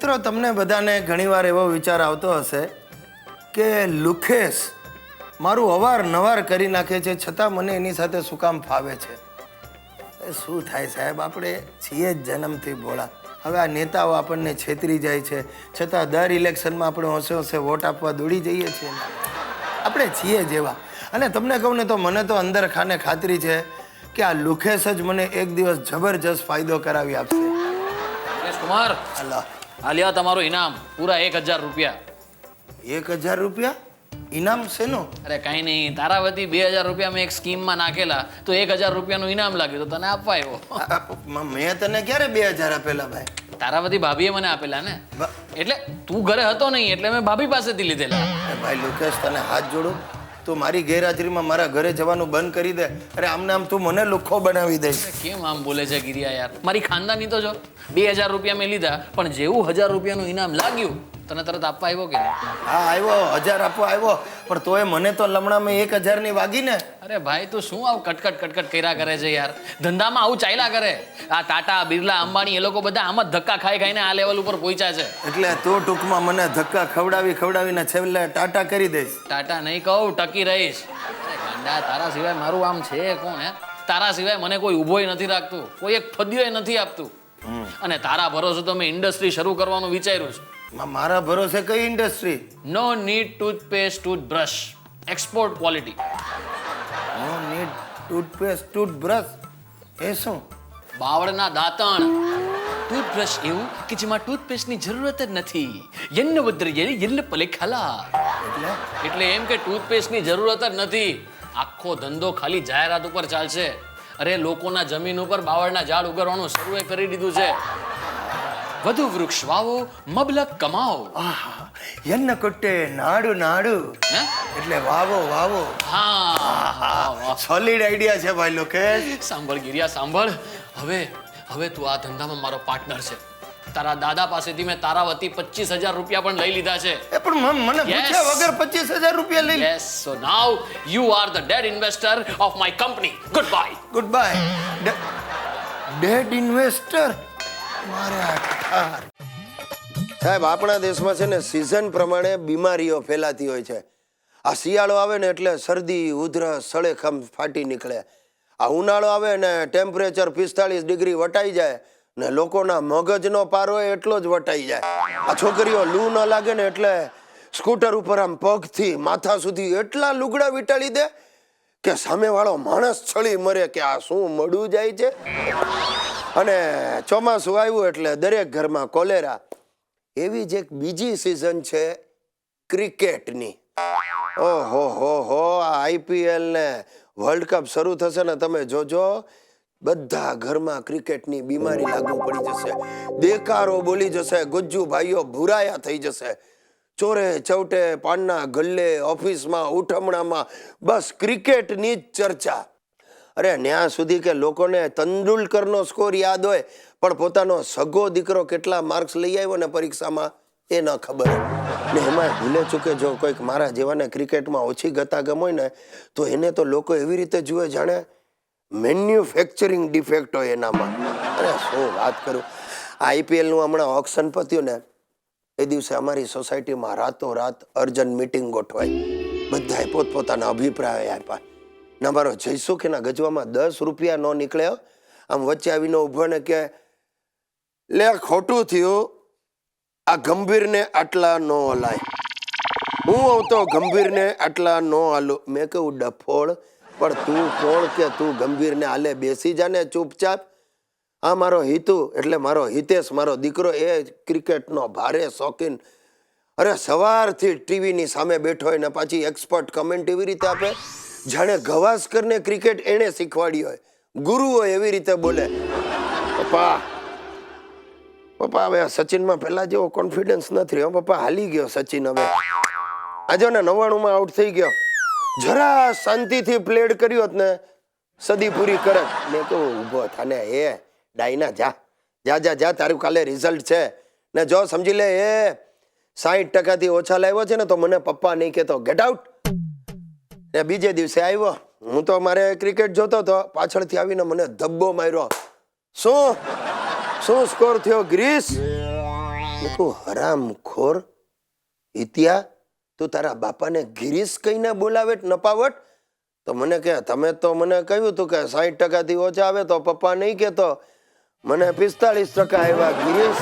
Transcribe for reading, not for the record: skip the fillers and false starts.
મિત્રો તમને બધાને ઘણીવાર એવો વિચાર આવતો હશે કે લુખેશ મારું અવારનવાર કરી નાખે છે છતાં મને એની સાથે શું કામ ફાવે છે. શું થાય સાહેબ, આપણે છીએ જ જન્મથી ભોળા. હવે આ નેતાઓ આપણને છેતરી જાય છે છતાં દર ઇલેક્શનમાં આપણે હોંશે હોંશે વોટ આપવા દોડી જઈએ છીએ. આપણે છીએ જેવા. અને તમને કહું ને તો મને તો અંદર ખાને ખાતરી છે કે આ લુખેશ જ મને એક દિવસ જબરજસ્ત ફાયદો કરાવી આપશે. કુમાર, અલ્લાહ, આલિયા તમારું ઇનામ પૂરા 1000 રૂપિયા. 1000 રૂપિયા ઇનામ શેનો? અરે કઈ નહીં, તારા વતી 2000 રૂપિયા મેં એક સ્કીમમાં નાખેલા તો 1000 રૂપિયાનું ઇનામ લાગ્યું તો તને આપવા આવ્યો. મેં તને ક્યારે 2000 આપેલા ભાઈ? તારા વતી ભાભીએ મને આપેલા ને, એટલે તું ઘરે હતો નહીં એટલે મેં ભાભી પાસેથી લીધેલા. ભાઈ લુકેશ, તને હાથ જોડું, તું મારી ગેરહાજરીમાં મારા ઘરે જવાનું બંધ કરી દે. અરે આમને આમ તું મને લુખ્ખો બનાવી દઈશ. કેમ આમ બોલે છે ગિરિયા યાર? મારી ખાનદાની તો જો 2000 રૂપિયા મેં લીધા, પણ જેવું 1000 રૂપિયાનું ઇનામ લાગ્યું તને તરત આપવા આવ્યો કે નહીં? હા આવ્યો, 1000 આપવા આવ્યો, પણ તોય મને તો લમણામાં 1000 ની વાગી ને. અરે ભાઈ તું શું આવું કટકટ કર્યા કરે છે યાર? ધંધામાં આવું ચાલ્યા કરે. આ ટાટા, બિરલા, અંબાણી એ લોકો બધા આમ જ ધક્કા ખાઈને આ લેવલ ઉપર પહોંચ્યા છે. એટલે તું ટૂંકમાં મને ધક્કા ખવડાવીને છેલ્લે ટાટા કરી દઈશ. ટાટા નહીં કહું, ટકી રહીશ. ગાંડા, તારા સિવાય મારું આમ છે કોણ હે? તારા સિવાય મને કોઈ ઊભોય નથી રાખતું, કોઈ એક ફદ્યોય નથી આપતું. અને તારા ભરોસે તો મેં ઇન્ડસ્ટ્રી શરૂ કરવાનું વિચાર્યું છે. મારા ભરોસે કઈ industry? No need toothpaste, toothbrush, export quality. No need toothpaste, toothbrush એ શું? બાવળના દાંતણ ટૂથબ્રશ એવું કે જેમાં ટૂથપેસ્ટની જરૂરત જ નથી. યન્ન વદ્રયે યન્ન પલે ખલા. એટલે એમ કે ટૂથપેસ્ટની જરૂરત જ નથી. આખો ધંધો ખાલી જાહેરાત ઉપર ચાલશે. અરે લોકોના જમીન ઉપર બાવળના ઝાડ ઉગાડવાનું શરૂ કરી દીધું છે. વધુ વૃક્ષ વાવો, મબલક કમાઓ. યન્ન કુટ્ટે નાડુ નાડુ, હે? એટલે વાવો. હા, સોલિડ આઈડિયા છે ભાઈ લોકેશ. સાંભળ ગિરિયા સાંભળ. હવે તું આ ધંધામાં મારો પાર્ટનર છે. તારા દાદા પાસેથી મેં તારા વતી 25000 રૂપિયા પણ લઈ લીધા છે. એ પણ મને પૂછ્યા વગર 25000 રૂપિયા લઈ. Yes, so now you are the dead investor of my company. Goodbye. Dead investor? સાહેબ, આપણા દેશમાં છે ને સિઝન પ્રમાણે બીમારીઓ ફેલાતી હોય છે. આ શિયાળો આવે ને એટલે શરદી, ઉધરસ, સળેખમ ફાટી નીકળે. આ ઉનાળો આવે ને ટેમ્પરેચર 45 ડિગ્રી વટાઈ જાય ને લોકોના મગજનો પારો એટલો જ વટાઈ જાય. આ છોકરીઓ લૂ ન લાગે ને એટલે સ્કૂટર ઉપર આમ પગથી માથા સુધી એટલા લુગડા વીંટાળી દે કે સામેવાળો માણસ છળી મરે કે આ શું મળું જાય છે. અને ચોમાસું આવ્યું એટલે દરેક ઘરમાં કોલેરા. એવી જ એક બીજી સિઝન છે ક્રિકેટની. ઓહો, આ IPL ને વર્લ્ડ કપ શરૂ થશે ને તમે જોજો, બધા ઘરમાં ક્રિકેટની બીમારી લાગુ પડી જશે. દેકારો બોલી જશે, ગુજ્જુ ભાઈઓ ભૂરાયા થઈ જશે. ચોરે ચૌટે, પાનના ગલ્લે, ઓફિસમાં, ઉઠમણામાં બસ ક્રિકેટની જ ચર્ચા. અરે ન્યા સુધી કે લોકોને તેંડુલકરનો સ્કોર યાદ હોય પણ પોતાનો સગો દીકરો કેટલા માર્ક્સ લઈ આવ્યો ને પરીક્ષામાં એ ન ખબર. ને એમાં ભૂલે ચૂકે જો કોઈક મારા જેવાને ક્રિકેટમાં ઓછી ગતાગમ હોય ને તો એને તો લોકો એવી રીતે જુએ જાણે મેન્યુફેક્ચરિંગ ડિફેક્ટ હોય એનામાં. અરે શું વાત કરું. આ IPLનું હમણાં ઓક્શન પત્યું ને એ દિવસે અમારી સોસાયટીમાં રાતોરાત અર્જન્ટ મિટિંગ ગોઠવાઈ. બધાએ પોતપોતાના અભિપ્રાય આપ્યા. ના મારો જયસુખ એના ગજવામાં 10 રૂપિયા ન નીકળ્યો. આમ વચ્ચે આવીને ઉભો ને કે લે ખોટું થયું, આ ગંભીરને આટલા ન હલાય. હું આવતો ગંભીરને આટલા ન હાલું. મેં કહ્યું ડફોળ, પણ તું કોણ કે તું ગંભીરને હાલે? બેસી જાને ચૂપચાપ. આ મારો હિતુ એટલે મારો હિતેશ, મારો દીકરો, એ ક્રિકેટનો ભારે શોખીન. અરે સવારથી ટીવીની સામે બેઠો હોય ને પાછી એક્સપર્ટ કમેન્ટ એવી રીતે આપે જાણે ગવાસ્કરને ક્રિકેટ એને શીખવાડી હોય, ગુરુ હોય એવી રીતે બોલે. પપ્પા હવે સચિનમાં પહેલા જેવો કોન્ફિડન્સ નથી રહ્યો પપ્પા. હાલી ગયો સચિન. હવે આજે ને 99માં આઉટ થઈ ગયો. જરા શાંતિથી પ્લેડ કર્યો હોત ને સદી પૂરી કરત. મેં કહું ઊભો થાને એ ડાયના, જા તારું કાલે રિઝલ્ટ છે ને જો સમજી લે એ 60% ઓછા લાવ્યો છે ને તો મને પપ્પા નહીં કહેતો. Get out. ને બીજે દિવસે આવ્યો, હું તો મારે ક્રિકેટ જોતો હતો, પાછળથી આવીને મને ધબ્બો માર્યો. શું સ્કોર થયો ગ્રીસ? તું હરામખોર ઇતિયા, તું તારા બાપાને ગિરીશ કહીને બોલાવે નપાવટ? તો મને કે તમે તો મને કહ્યું તું કે 60% થી ઓછા આવે તો પપ્પા નહીં કહેતો. મને 45% આવ્યા ગિરીશ.